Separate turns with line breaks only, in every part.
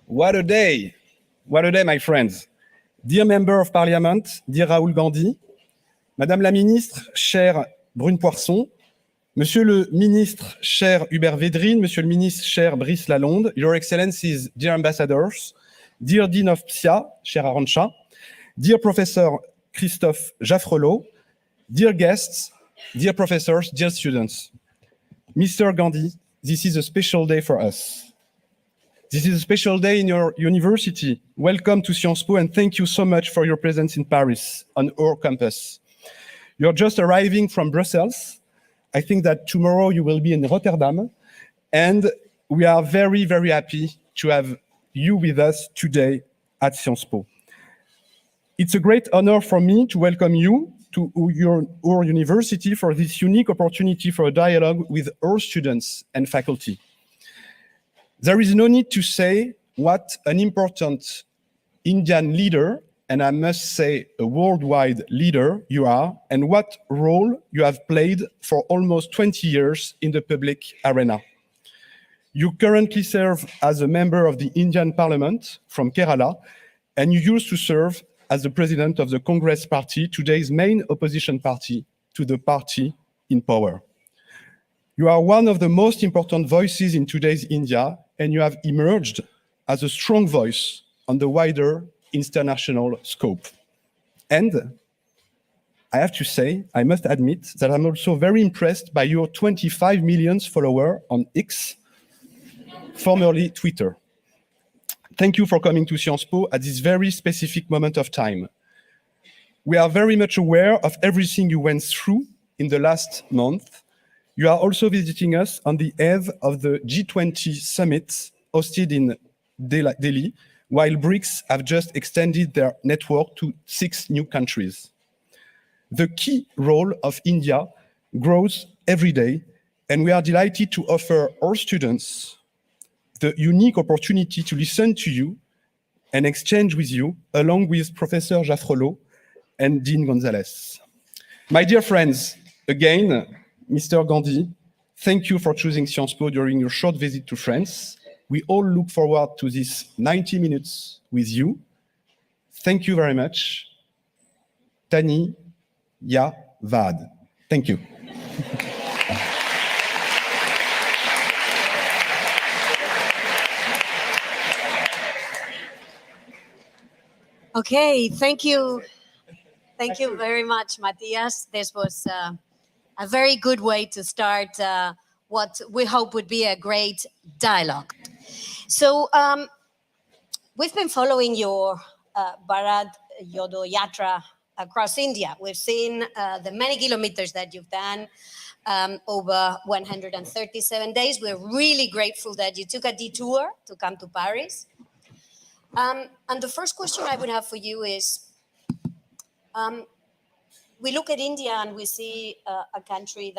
What a day! What a day, my friends. Dear Member of Parliament, dear Rahul Gandhi, Madame la Ministre, chère Brune Poisson, Monsieur le Ministre, cher Hubert Védrine, Monsieur le Ministre, cher Brice Lalonde, Your Excellencies, dear Ambassadors, dear Dean of PSIA, cher Arancha, dear Professor Christophe Jaffrelot, dear guests, dear professors, dear students. Mr. Gandhi, this is a special day for us. This is a special day in your university. Welcome to Sciences Po and thank you so much for your presence in Paris on our campus. You're just arriving from Brussels. I think that tomorrow you will be in Rotterdam. And we are very, very happy to have you with us today at Sciences Po. It's a great honor for me to welcome you to our university for this unique opportunity for a dialogue with our students and faculty. There is no need to say what an important Indian leader, and I must say a worldwide leader you are, and what role you have played for almost 20 years in the public arena. You currently serve as a member of the Indian Parliament from Kerala, and you used to serve as the president of the Congress Party, today's main opposition party to the party in power. You are one of the most important voices in today's India, and you have emerged as a strong voice on the wider international scope. And I have to say, I must admit that I'm also very impressed by your 25 million followers on X, formerly Twitter. Thank you for coming to Sciences Po at this very specific moment of time. We are very much aware of everything you went through in the last month. You are also visiting us on the eve of the G20 summit hosted in Delhi, while BRICS have just extended their network to 6 new countries. The key role of India grows every day, and we are delighted to offer our students the unique opportunity to listen to you and exchange with you, along with Professor Jaffrelot and Dean Gonzalez. My dear friends, again, Mr. Gandhi, thank you for choosing Sciences Po during your short visit to France. We all look forward to this 90 minutes with you. Thank you very much. Tani Ya Vad. Thank you.
Okay, thank you. Thank you very much, Matthias. This was a very good way to start what we hope would be a great dialogue. So we've been following your Bharat Jodo Yatra across India. We've seen the many kilometers that you've done over 137 days. We're really grateful that you took a detour to come to Paris. And the first question I would have for you is, we look at India and we see a country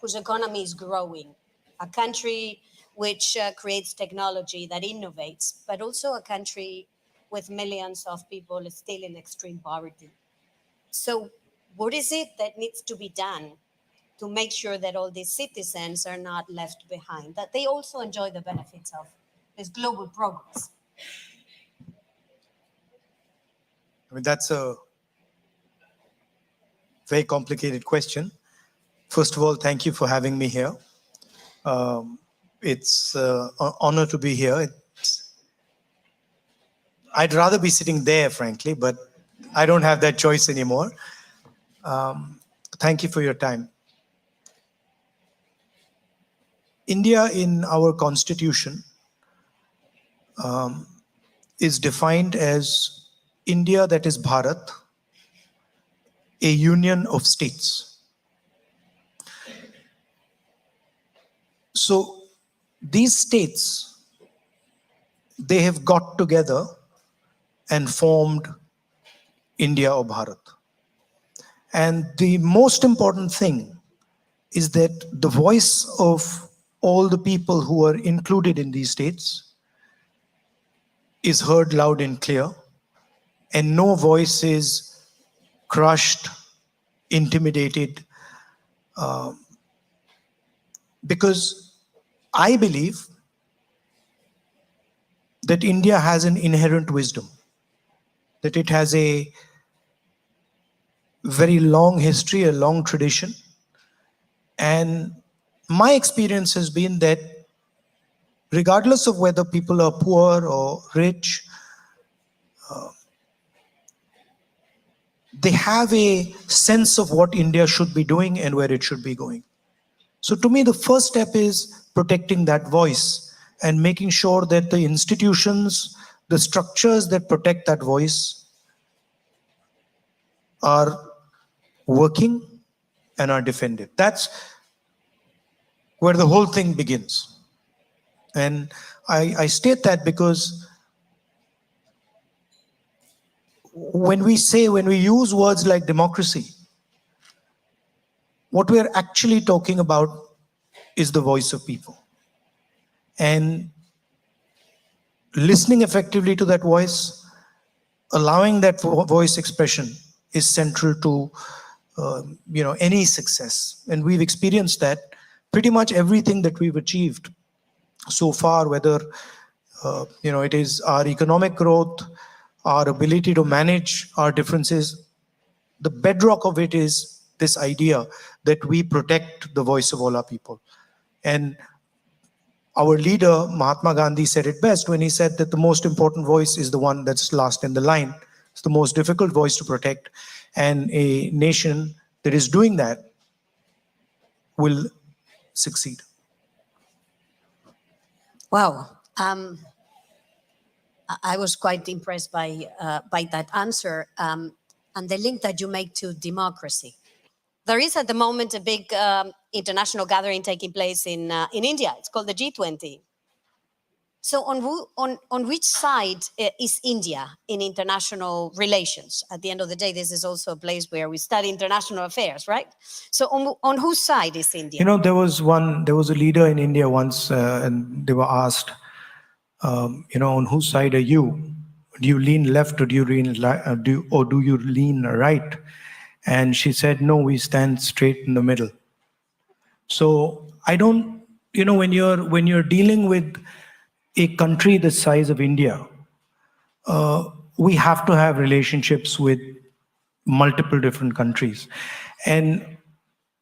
whose economy is growing, a country which creates technology that innovates, but also a country with millions of people still in extreme poverty. So what is it that needs to be done to make sure that all these citizens are not left behind, that they also enjoy the benefits of this global progress?
I mean, that's a very complicated question. First of all, thank you for having me here. It's an honor to be here. I'd rather be sitting there, frankly, but I don't have that choice anymore. Thank you for your time. India in our constitution is defined as India, that is Bharat, a union of states. So these states, they have got together and formed India or Bharat. And the most important thing is that the voice of all the people who are included in these states is heard loud and clear, and no voice is crushed intimidated, because I believe that India has an inherent wisdom, that it has a very long history, a long tradition. And my experience has been that regardless of whether people are poor or rich, they have a sense of what India should be doing and where it should be going. So to me, the first step is protecting that voice and making sure that the institutions, the structures that protect that voice are working and are defended. That's where the whole thing begins. And I state that because when we use words like democracy, what we're actually talking about is the voice of people. And listening effectively to that voice, allowing that voice expression is central to any success. And we've experienced that pretty much everything that we've achieved so far, whether it is our economic growth, our ability to manage our differences, the bedrock of it is this idea that we protect the voice of all our people. And our leader, Mahatma Gandhi, said it best when he said that the most important voice is the one that's last in the line. It's the most difficult voice to protect. And a nation that is doing that will succeed.
Wow. I was quite impressed by that answer and the link that you make to democracy. There is at the moment a big international gathering taking place in India. It's called the G20. So on which side is India in international relations? At the end of the day, this is also a place where we study international affairs, right? So on whose side is India?
There was a leader in India once, and they were asked, on whose side are you? Do you lean left or do you lean right? And she said, no, we stand straight in the middle. So I don't, when you're dealing with a country the size of India, we have to have relationships with multiple different countries. And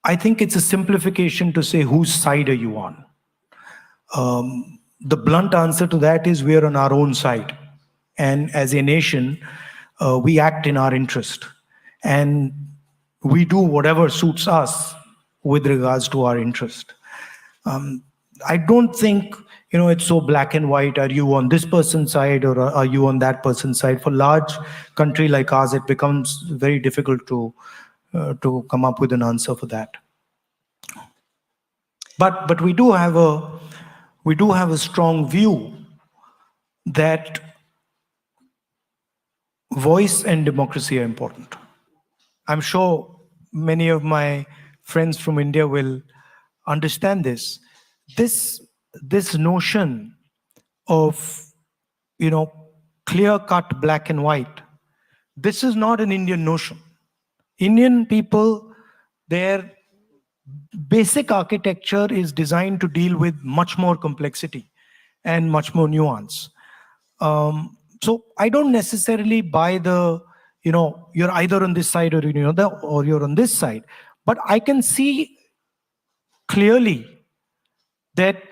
I think it's a simplification to say, whose side are you on? The blunt answer to that is we are on our own side. And as a nation, we act in our interest. And we do whatever suits us with regards to our interest. I don't think it's so black and white. Are you on this person's side or are you on that person's side? For a large country like ours, it becomes very difficult to come up with an answer for that. But we do have a strong view that voice and democracy are important. I'm sure many of my friends from India will understand this. This notion of clear-cut black and white, this is not an Indian notion. Indian people, their basic architecture is designed to deal with much more complexity and much more nuance. So I don't necessarily buy you're either on this side or you're on this side. But I can see clearly that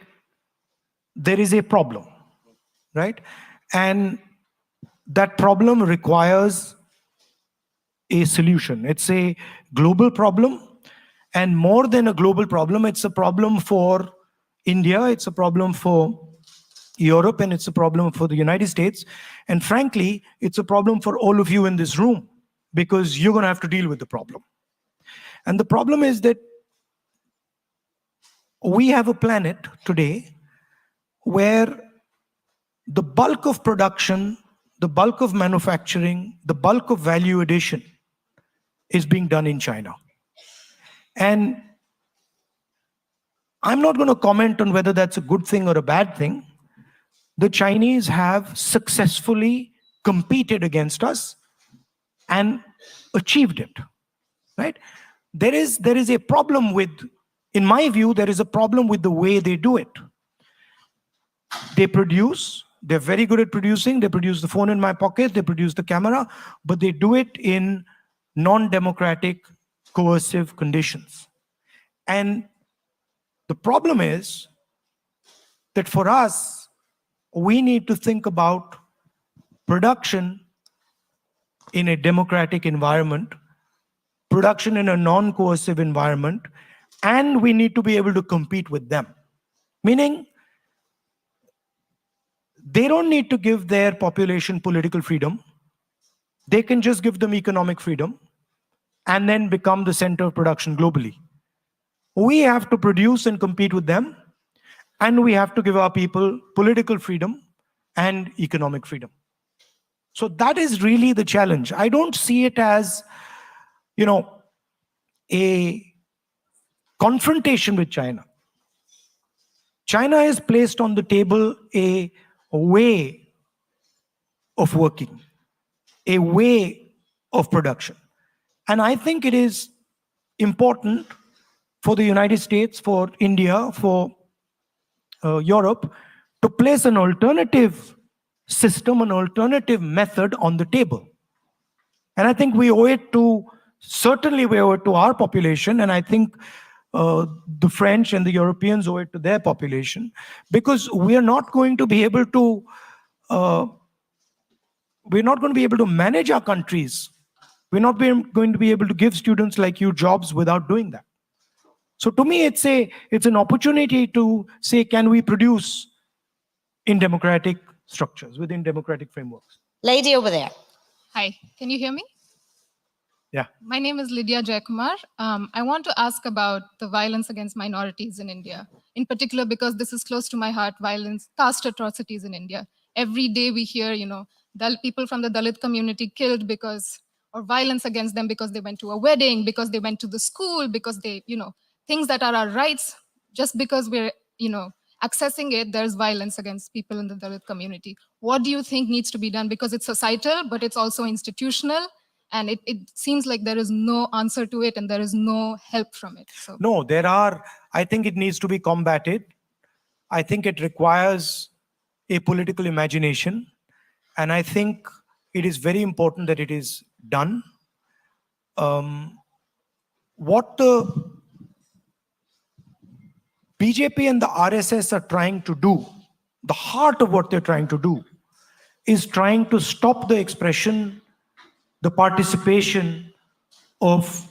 there is a problem, right? And that problem requires a solution. It's a global problem. And more than a global problem, it's a problem for India, it's a problem for Europe, and it's a problem for the United States. And frankly, it's a problem for all of you in this room, because you're going to have to deal with the problem. And the problem is that we have a planet today where the bulk of production, the bulk of manufacturing, the bulk of value addition is being done in China. And I'm not going to comment on whether that's a good thing or a bad thing. The Chinese have successfully competed against us and achieved it, right? there is a problem with, in my view, there is a problem with the way they do it. They produce, they're very good at producing, they produce the phone in my pocket, they produce the camera, but they do it in non-democratic, coercive conditions. And the problem is that for us, we need to think about production in a democratic environment, production in a non-coercive environment, and we need to be able to compete with them. Meaning, they don't need to give their population political freedom. They can just give them economic freedom and then become the center of production globally. We have to produce and compete with them, and we have to give our people political freedom and economic freedom. So that is really the challenge. I don't see it as, a confrontation with China. China has placed on the table a way of working, a way of production. And I think it is important for the United States, for India, for Europe, to place an alternative system, an alternative method on the table. And I think we owe it to, certainly we owe it to our population, and I think the French and the Europeans owe it to their population, because we are not going to be able to manage our countries. We're not going to be able to give students like you jobs without doing that. So to me, it's an opportunity to say, can we produce in democratic structures, within democratic frameworks?
Lady over there.
Hi, can you hear me?
Yeah.
My name is Lydia Jaikumar. I want to ask about the violence against minorities in India, in particular because this is close to my heart, violence, caste atrocities in India. Every day we hear, people from the Dalit community killed or violence against them because they went to a wedding, because they went to the school, because they, things that are our rights, just because we're, accessing it, there's violence against people in the Dalit community. What do you think needs to be done? Because it's societal, but it's also institutional. And it seems like there is no answer to it and there is no help from it. So.
No, I think it needs to be combated. I think it requires a political imagination. And I think it is very important that it is done. What the BJP and the RSS are trying to do, the heart of what they're trying to do, is trying to stop the expression, the participation of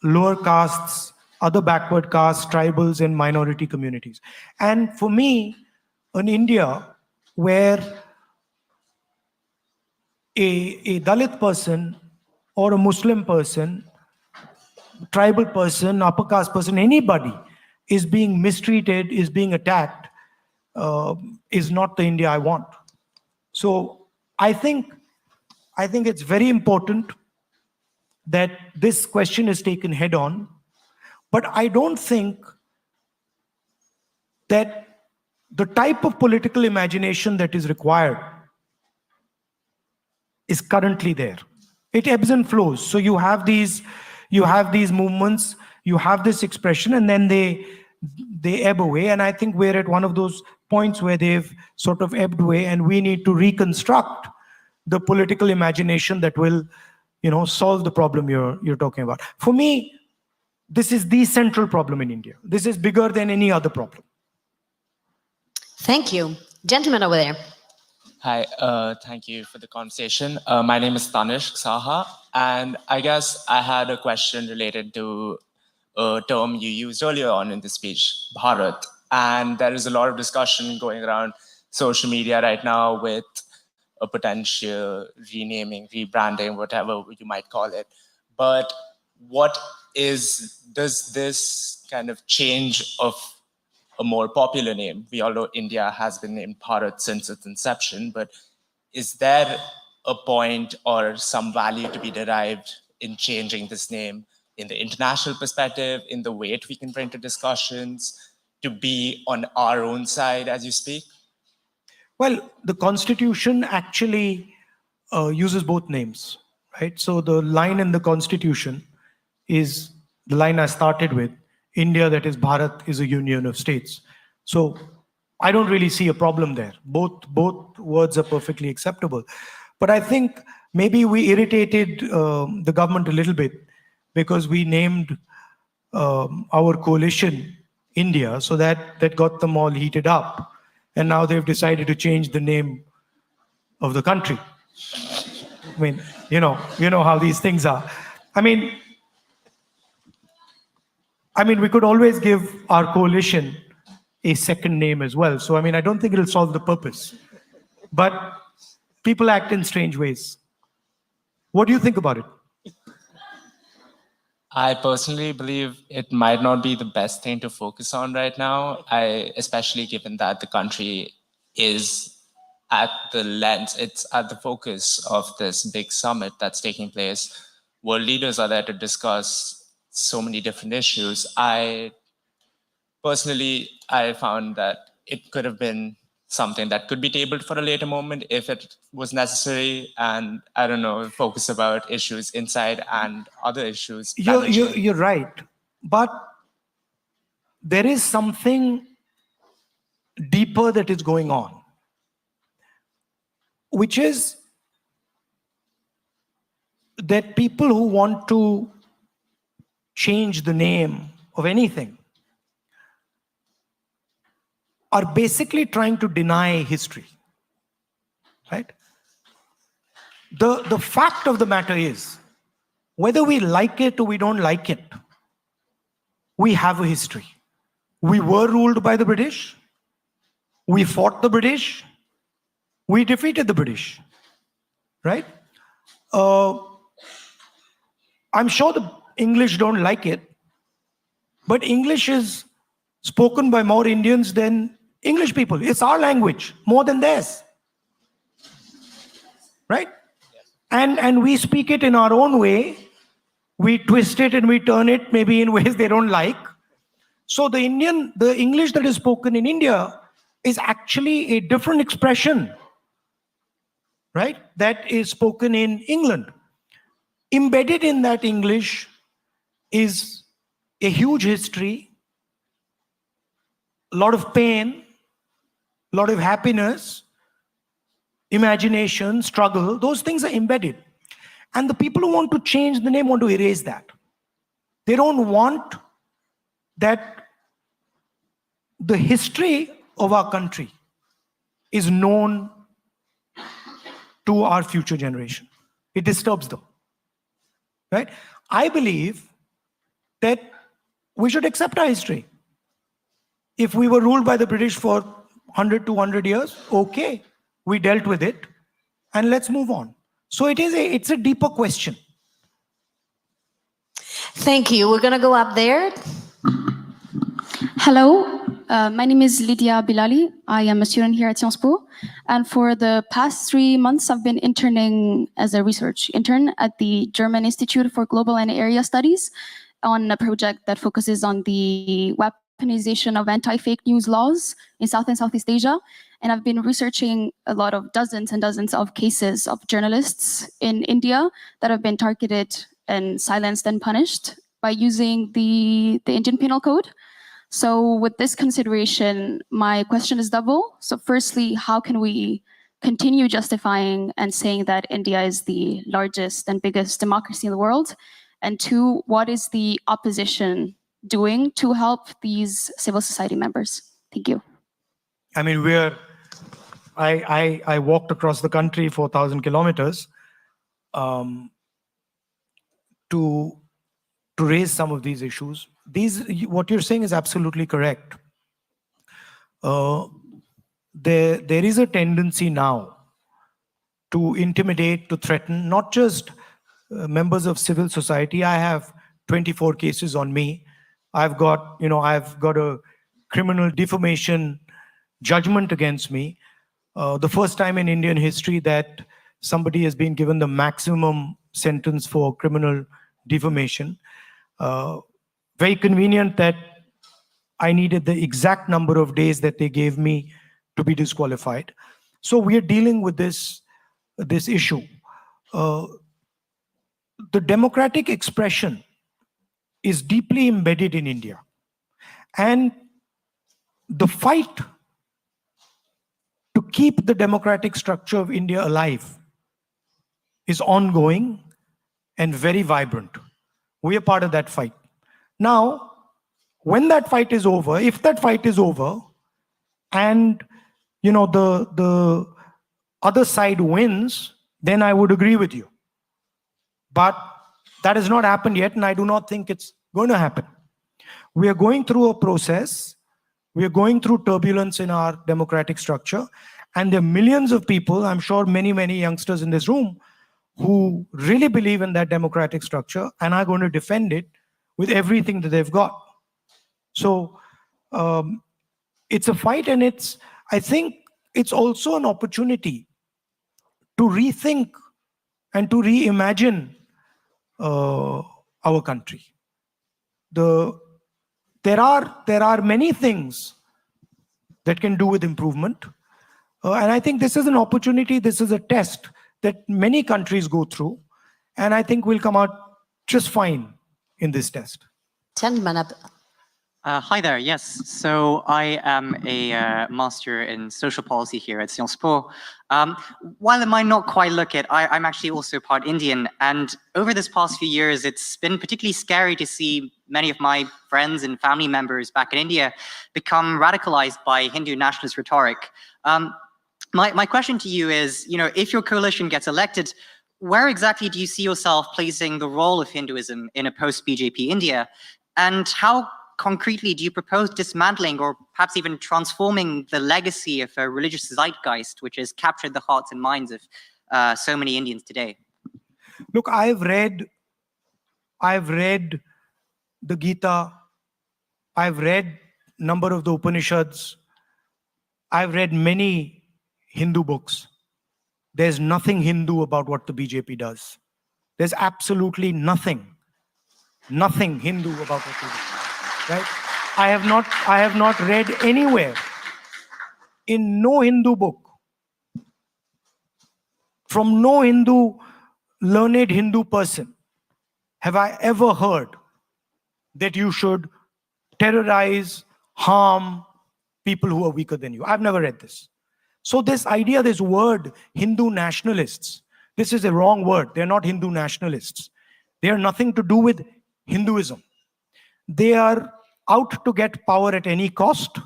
lower castes, other backward castes, tribals, and minority communities. And for me, in India, where a Dalit person or a Muslim person, tribal person, upper caste person, anybody is being mistreated, is being attacked, is not the India I want. So I think it's very important that this question is taken head on, but I don't think that the type of political imagination that is required is currently there. It ebbs and flows. So you have these movements, you have this expression, and then they ebb away. And I think we're at one of those points where they've sort of ebbed away, and we need to reconstruct the political imagination that will, solve the problem you're talking about. For me, this is the central problem in India. This is bigger than any other problem.
Thank you. Gentleman over there.
Hi, thank you for the conversation. My name is Tanishq Saha, and I guess I had a question related to a term you used earlier on in the speech, Bharat. And there is a lot of discussion going around social media right now with a potential renaming, rebranding, whatever you might call it. But does this kind of change of a more popular name? We all know India has been named Bharat since its inception, but is there a point or some value to be derived in changing this name in the international perspective, in the weight we can bring to discussions, to be on our own side as you speak?
Well, the Constitution actually uses both names, right? So the line in the Constitution is the line I started with, India, that is Bharat, is a union of states. So I don't really see a problem there. Both words are perfectly acceptable. But I think maybe we irritated the government a little bit because we named our coalition India, so that got them all heated up. And now they've decided to change the name of the country. I mean, you know how these things are. I mean, we could always give our coalition a second name as well. So, I mean, I don't think it'll solve the purpose. But people act in strange ways. What do you think about it?
I personally believe it might not be the best thing to focus on right now, especially given that the country is at the lens, it's at the focus of this big summit that's taking place. World leaders are there to discuss so many different issues. Personally, I found that it could have been something that could be tabled for a later moment if it was necessary, and I don't know, focus about issues inside and other issues.
You're right, but there is something deeper that is going on, which is that people who want to change the name of anything are basically trying to deny history, right? The fact of the matter is, whether we like it or we don't like it, we have a history. We were ruled by the British. We fought the British. We defeated the British, right? I'm sure the English don't like it, but English is spoken by more Indians than English people. It's our language, more than theirs, right? And we speak it in our own way. We twist it and we turn it maybe in ways they don't like. So the English that is spoken in India is actually a different expression, right? That is spoken in England. Embedded in that English is a huge history, a lot of pain, a lot of happiness, imagination, struggle. Those things are embedded. And the people who want to change the name want to erase that. They don't want that the history of our country is known to our future generation. It disturbs them, right? I believe that we should accept our history. If we were ruled by the British for 100, 200 years, okay, we dealt with it, and let's move on. So it's a deeper question.
Thank you. We're going to go up there.
Hello, my name is Lydia Bilali. I am a student here at Sciences Po. And for the past 3 months, I've been interning as a research intern at the German Institute for Global and Area Studies on a project that focuses on the weaponization of anti-fake news laws in South and Southeast Asia. And I've been researching a lot of dozens and dozens of cases of journalists in India that have been targeted and silenced and punished by using the Indian Penal Code. So with this consideration, my question is double. So firstly, how can we continue justifying and saying that India is the largest and biggest democracy in the world? And two, what is the opposition doing to help these civil society members? Thank you.
I mean, I walked across the country 4,000 kilometers to raise some of these issues. What you're saying is absolutely correct. There is a tendency now to intimidate, to threaten, not just members of civil society. I have 24 cases on me. I've got a criminal defamation judgment against me. The first time in Indian history that somebody has been given the maximum sentence for criminal defamation. Very convenient that I needed the exact number of days that they gave me to be disqualified. So we are dealing with this issue. The democratic expression is deeply embedded in India. And the fight to keep the democratic structure of India alive is ongoing and very vibrant. We are part of that fight. Now, when that fight is over, if that fight is over, and the other side wins, then I would agree with you. But that has not happened yet, and I do not think it's going to happen. We are going through a process. We are going through turbulence in our democratic structure, and there are millions of people, I'm sure many, many youngsters in this room, who really believe in that democratic structure and are going to defend it with everything that they've got. So it's a fight, and I think it's also an opportunity to rethink and to reimagine our country. There are many things that can do with improvement. And I think this is an opportunity, this is a test that many countries go through. And I think we'll come out just fine in this test.
Gentleman up.
Hi there, yes. So I am a master in social policy here at Sciences Po. While it might not quite look it, I'm actually also part Indian. And over this past few years, it's been particularly scary to see many of my friends and family members back in India become radicalized by Hindu nationalist rhetoric. My question to you is, if your coalition gets elected, where exactly do you see yourself placing the role of Hinduism in a post-BJP India? And how concretely do you propose dismantling or perhaps even transforming the legacy of a religious zeitgeist which has captured the hearts and minds of so many Indians today?
Look, I've read the Gita, I've read a number of the Upanishads, I've read many Hindu books. There's nothing Hindu about what the BJP does. There's absolutely nothing Hindu about what they do. Right? I have not read anywhere, in no Hindu book, from no learned Hindu person, have I ever heard that you should terrorize, harm people who are weaker than you. I've never read this. So this idea, this word, Hindu nationalists, this is a wrong word. They're not Hindu nationalists. They are nothing to do with Hinduism. They are out to get power at any cost,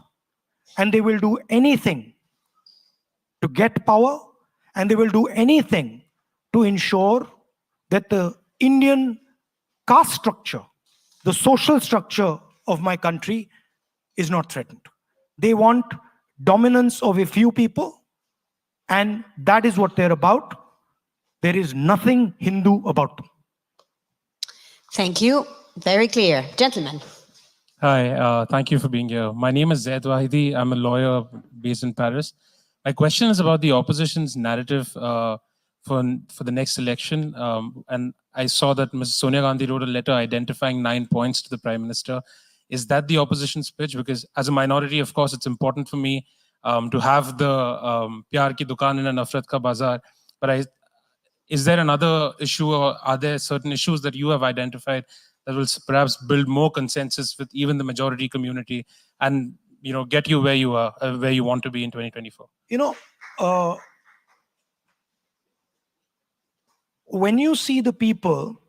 and they will do anything to get power, and they will do anything to ensure that the Indian caste structure, the social structure of my country is not threatened. They want dominance of a few people, and that is what they're about. There is nothing Hindu about them.
Thank you. Very clear. Gentlemen.
Hi, thank you for being here. My name is Zaid Wahidi. I'm a lawyer based in Paris. My question is about the opposition's narrative for the next election. And I saw that Ms. Sonia Gandhi wrote a letter identifying 9 points to the Prime Minister. Is that the opposition's pitch? Because as a minority, of course, it's important for me to have the Pyar ki Dukaan and Nafrat ka Bazaar. But is there another issue, or are there certain issues that you have identified that will perhaps build more consensus with even the majority community and get you where you are, where you want to be in 2024?
When you see the people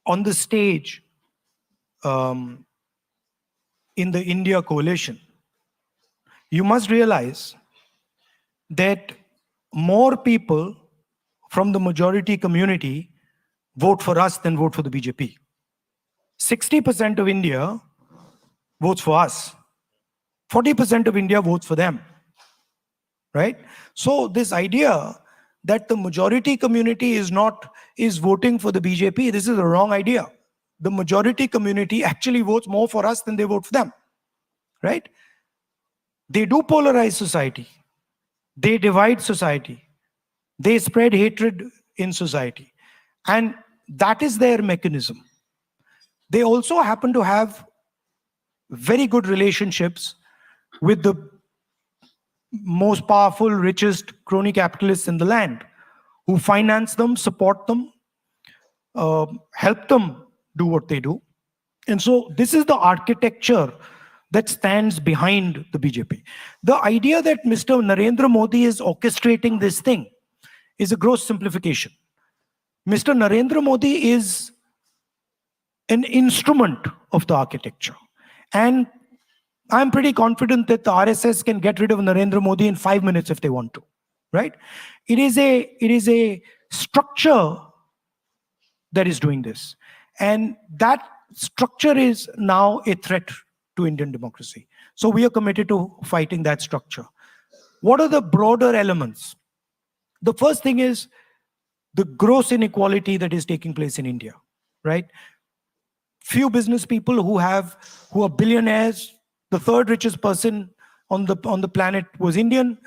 on the stage in the India coalition, you must realize that more people from the majority community vote for us than vote for the BJP. 60% of India votes for us. 40% of India votes for them. Right? So this idea that the majority community is voting for the BJP, this is a wrong idea. The majority community actually votes more for us than they vote for them. Right? They do polarize society. They divide society. They spread hatred in society. And that is their mechanism. They also happen to have very good relationships with the most powerful, richest crony capitalists in the land, who finance them, support them, help them do what they do. And so this is the architecture that stands behind the BJP. The idea that Mr. Narendra Modi is orchestrating this thing is a gross simplification. Mr. Narendra Modi is an instrument of the architecture. And I'm pretty confident that the RSS can get rid of Narendra Modi in 5 minutes if they want to, right? It is a structure that is doing this. And that structure is now a threat to Indian democracy. So we are committed to fighting that structure. What are the broader elements? The first thing is the gross inequality that is taking place in India, right? Few business people who are billionaires. The third richest person on the planet was Indian,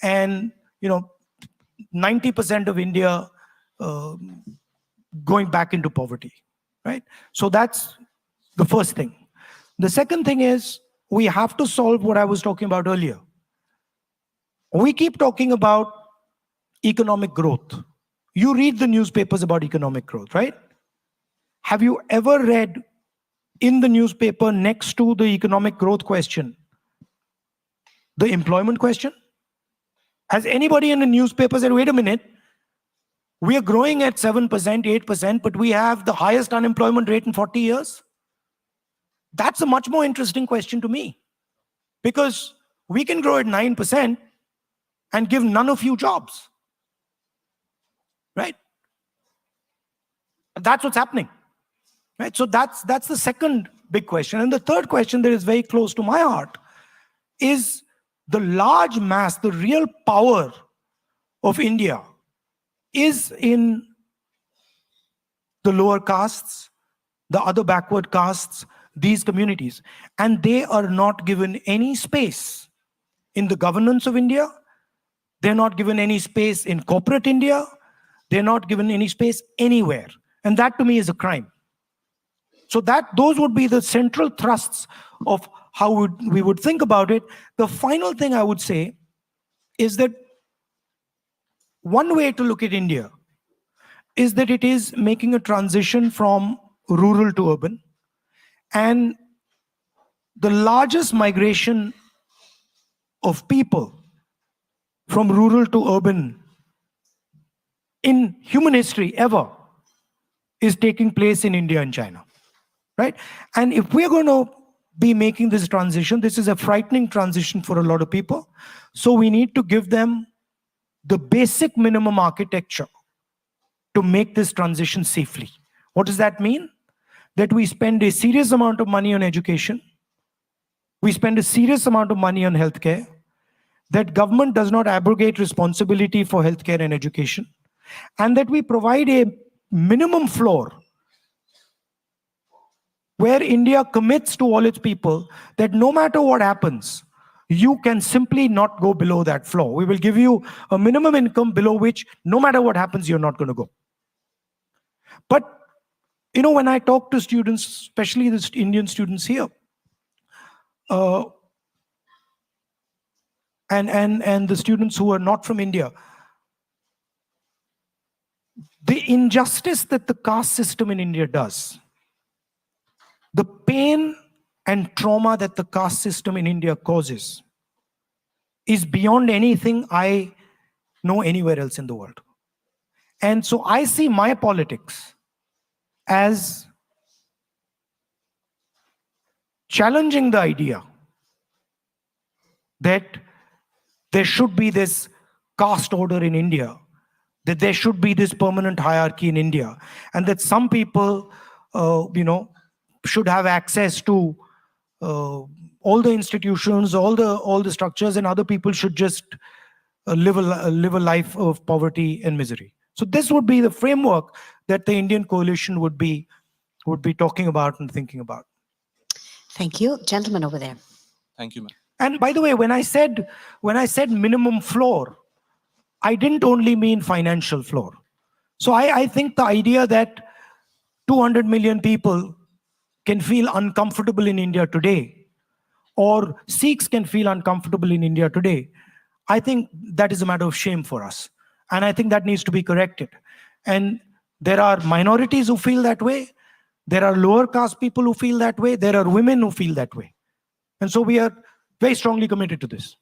and 90% of India going back into poverty, right? So that's the first thing. The second thing is we have to solve what I was talking about earlier. We keep talking about economic growth. You read the newspapers about economic growth, right? Have you ever read in the newspaper next to the economic growth question, the employment question? Has anybody in the newspaper said, wait a minute, we are growing at 7%, 8%, but we have the highest unemployment rate in 40 years? That's a much more interesting question to me, because we can grow at 9% and give none of you jobs, right? That's what's happening. Right? So that's the second big question. And the third question that is very close to my heart is the large mass, the real power of India is in the lower castes, the other backward castes, these communities. And they are not given any space in the governance of India. They're not given any space in corporate India. They're not given any space anywhere. And that to me is a crime. So those would be the central thrusts of how we would think about it. The final thing I would say is that one way to look at India is that it is making a transition from rural to urban. And the largest migration of people from rural to urban in human history ever is taking place in India and China. Right? And if we're going to be making this transition, this is a frightening transition for a lot of people. So we need to give them the basic minimum architecture to make this transition safely. What does that mean? That we spend a serious amount of money on education. We spend a serious amount of money on healthcare. That government does not abrogate responsibility for healthcare and education. And that we provide a minimum floor where India commits to all its people that no matter what happens, you can simply not go below that floor. We will give you a minimum income below which no matter what happens, you're not going to go. But, when I talk to students, especially the Indian students here, and the students who are not from India, the injustice that the caste system in India does, the pain and trauma that the caste system in India causes is beyond anything I know anywhere else in the world. And so I see my politics as challenging the idea that there should be this caste order in India, that there should be this permanent hierarchy in India, and that some people, should have access to all the institutions, all the structures, and other people should just live a life of poverty and misery. So this would be the framework that the Indian coalition would be talking about and thinking about.
Thank you. Gentleman over there.
Thank you, ma'am.
And by the way, when I said minimum floor, I didn't only mean financial floor. So I think the idea that 200 million people can feel uncomfortable in India today, or Sikhs can feel uncomfortable in India today, I think that is a matter of shame for us. And I think that needs to be corrected. And there are minorities who feel that way. There are lower caste people who feel that way. There are women who feel that way. And so we are very strongly committed to this.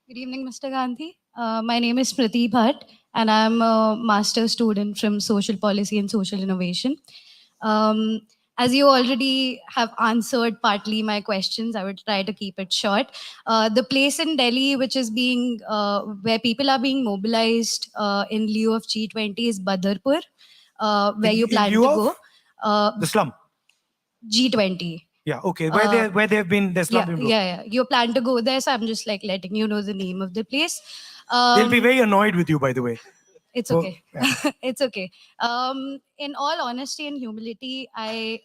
Good evening, Mr. Gandhi. My name is Prati Bhatt, and I'm a master's student from Social Policy and Social Innovation. As you already have answered partly my questions, I would try to keep it short. The place in Delhi, which is being, where people are being mobilized in lieu of G20 is Badarpur, where you plan to go.
The slum.
G20.
Yeah, okay. Where they've been, there's slum.
Yeah. You plan to go there, so I'm just like letting you know the name of the place.
They'll be very annoyed with you, by the way.
It's okay. Yeah. It's okay. In all honesty and humility, I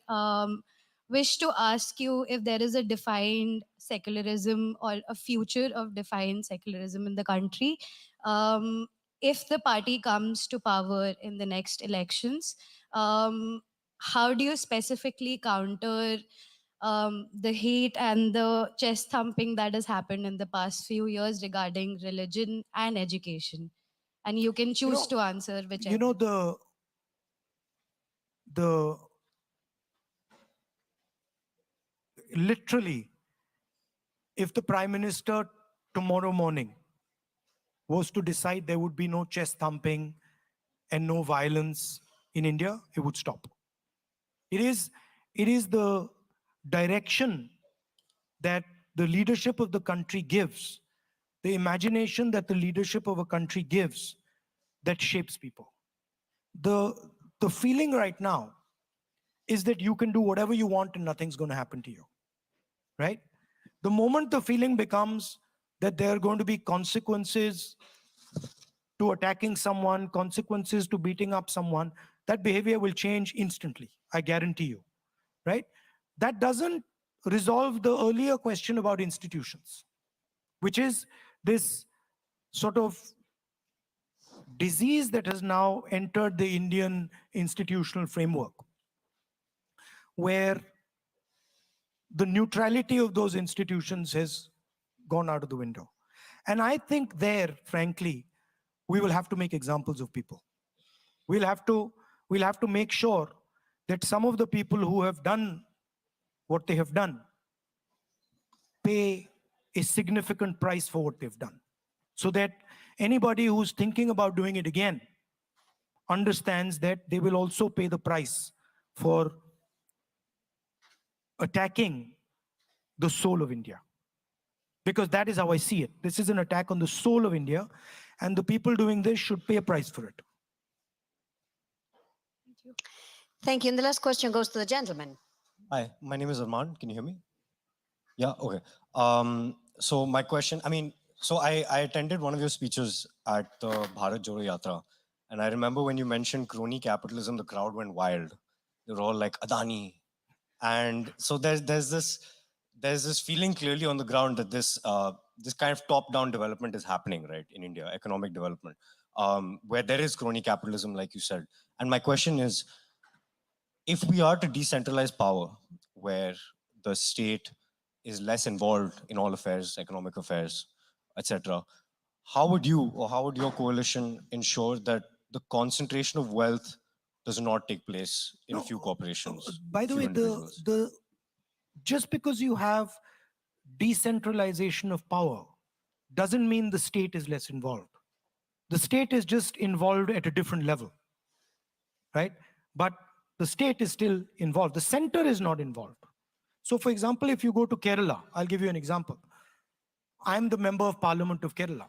wish to ask you if there is a defined secularism or a future of defined secularism in the country. If the party comes to power in the next elections, how do you specifically counter the hate and the chest thumping that has happened in the past few years regarding religion and education? And you can choose to answer whichever.
You know, the literally, if the Prime Minister tomorrow morning was to decide there would be no chest thumping and no violence in India, it would stop. It is the direction that the leadership of the country gives, the imagination that the leadership of a country gives, that shapes people. The feeling right now is that you can do whatever you want and nothing's going to happen to you, right? The moment the feeling becomes that there are going to be consequences to attacking someone, consequences to beating up someone, that behavior will change instantly, I guarantee you, right? That doesn't resolve the earlier question about institutions, which is this sort of disease that has now entered the Indian institutional framework, where the neutrality of those institutions has gone out of the window. And I think there, frankly, we will have to make examples of people. We'll have to make sure that some of the people who have done what they have done pay a significant price for what they've done, so that anybody who's thinking about doing it again understands that they will also pay the price for attacking the soul of India. Because that is how I see it. This is an attack on the soul of India, and the people doing this should pay a price for it.
Thank you. And the last question goes to the gentleman.
Hi, my name is Arman. Can you hear me? Yeah, okay. So my question, I attended one of your speeches at the Bharat Jodo Yatra, and I remember when you mentioned crony capitalism, the crowd went wild. They were all like, Adani. And so there's this feeling clearly on the ground that this kind of top-down development is happening, right, in India, economic development, where there is crony capitalism, like you said. And my question is, if we are to decentralize power, where the state is less involved in all affairs, economic affairs, etc., how would you or how would your coalition ensure that the concentration of wealth does not take place in a few corporations?
By the way, just because you have decentralization of power doesn't mean the state is less involved. The state is just involved at a different level, right? But the state is still involved. The center is not involved. So for example, if you go to Kerala, I'll give you an example. I'm the member of Parliament of Kerala.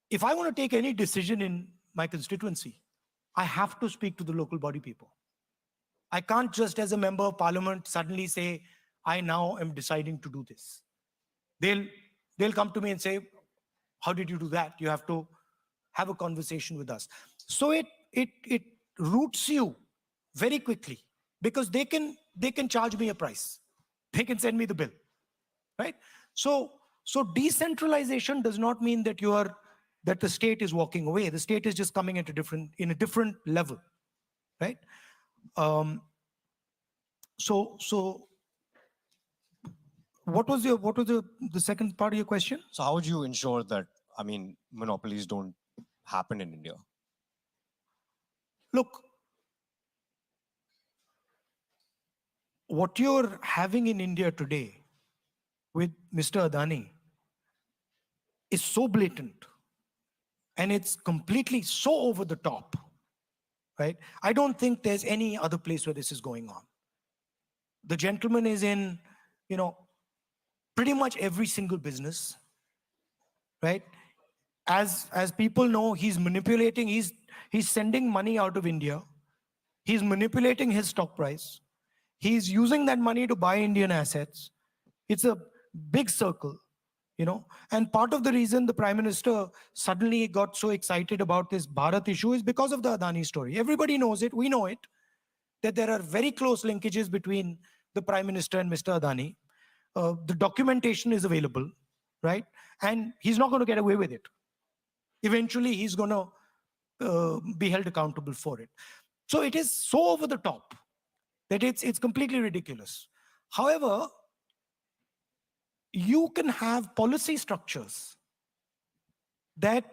If I want to take any decision in my constituency, I have to speak to the local body people. I can't just as a member of Parliament suddenly say, I now am deciding to do this. They'll come to me and say, how did you do that? You have to have a conversation with us. So it roots you very quickly, because they can charge me a price. They can send me the bill, right? So decentralization does not mean that that the state is walking away. The state is just coming at in a different level, right? So what was the second part of your question?
So how would you ensure that I mean, monopolies don't happen in India?
Look, what you're having in India today with Mr. Adani is so blatant and it's completely so over the top, right? I don't think there's any other place where this is going on. The gentleman is in, pretty much every single business, right? As people know, he's manipulating, he's sending money out of India. He's manipulating his stock price. He's using that money to buy Indian assets. It's a big circle, and part of the reason the Prime Minister suddenly got so excited about this Bharat issue is because of the Adani story. Everybody knows it, we know it, that there are very close linkages between the Prime Minister and Mr. Adani. The documentation is available, right? And he's not going to get away with it. Eventually, he's going to be held accountable for it. So it is so over the top that it's completely ridiculous. However, you can have policy structures that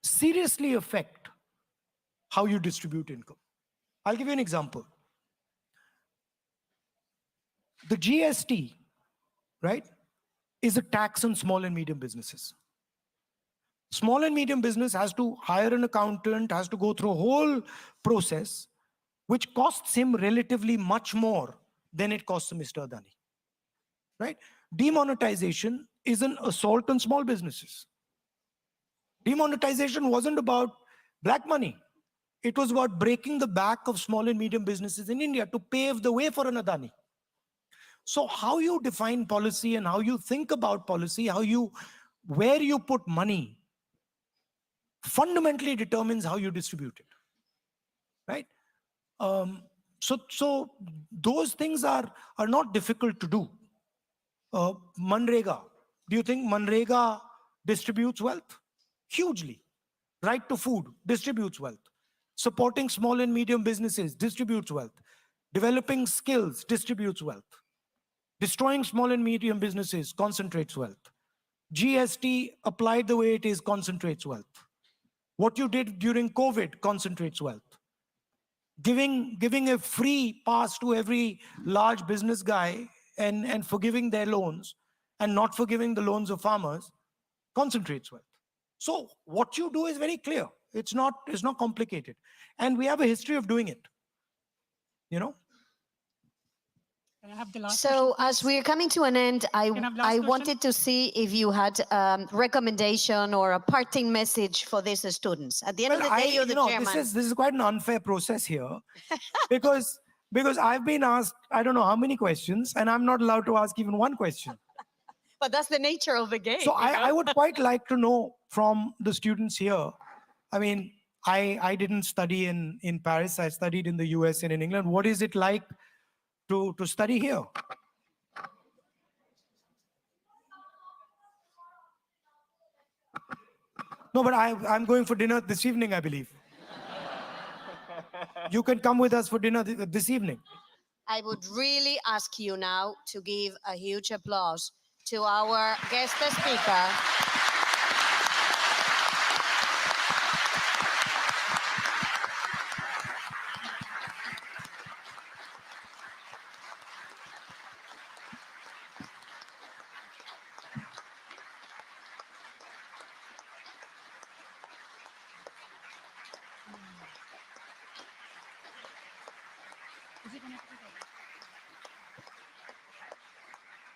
seriously affect how you distribute income. I'll give you an example. The GST, right, is a tax on small and medium businesses. Small and medium business has to hire an accountant, has to go through a whole process, which costs him relatively much more than it costs Mr. Adani, right? Demonetization is an assault on small businesses. Demonetization wasn't about black money. It was about breaking the back of small and medium businesses in India to pave the way for an Adani. So how you define policy and how you think about policy, where you put money, fundamentally determines how you distribute it, right? So those things are not difficult to do. Manrega, do you think Manrega distributes wealth? Hugely. Right to food distributes wealth. Supporting small and medium businesses distributes wealth. Developing skills distributes wealth. Destroying small and medium businesses concentrates wealth. GST applied the way it is concentrates wealth. What you did during COVID concentrates wealth. Giving a free pass to every large business guy and forgiving their loans and not forgiving the loans of farmers concentrates wealth. So what you do is very clear. It's not complicated. And we have a history of doing it.
Can I have the last
So
question,
as we're coming to an end,
Can I have last
I
question?
wanted to see if you had a recommendation or a parting message for these students. At the end of the day, you're the chairman.
This is quite an unfair process here because I've been asked, I don't know how many questions, and I'm not allowed to ask even one question.
But that's the nature of the game.
So I would quite like to know from the students here. I mean, I didn't study in Paris. I studied in the US and in England. What is it like to study here? No, but I'm going for dinner this evening, I believe. You can come with us for dinner this evening.
I would really ask you now to give a huge applause to our guest speaker.
Is it connected?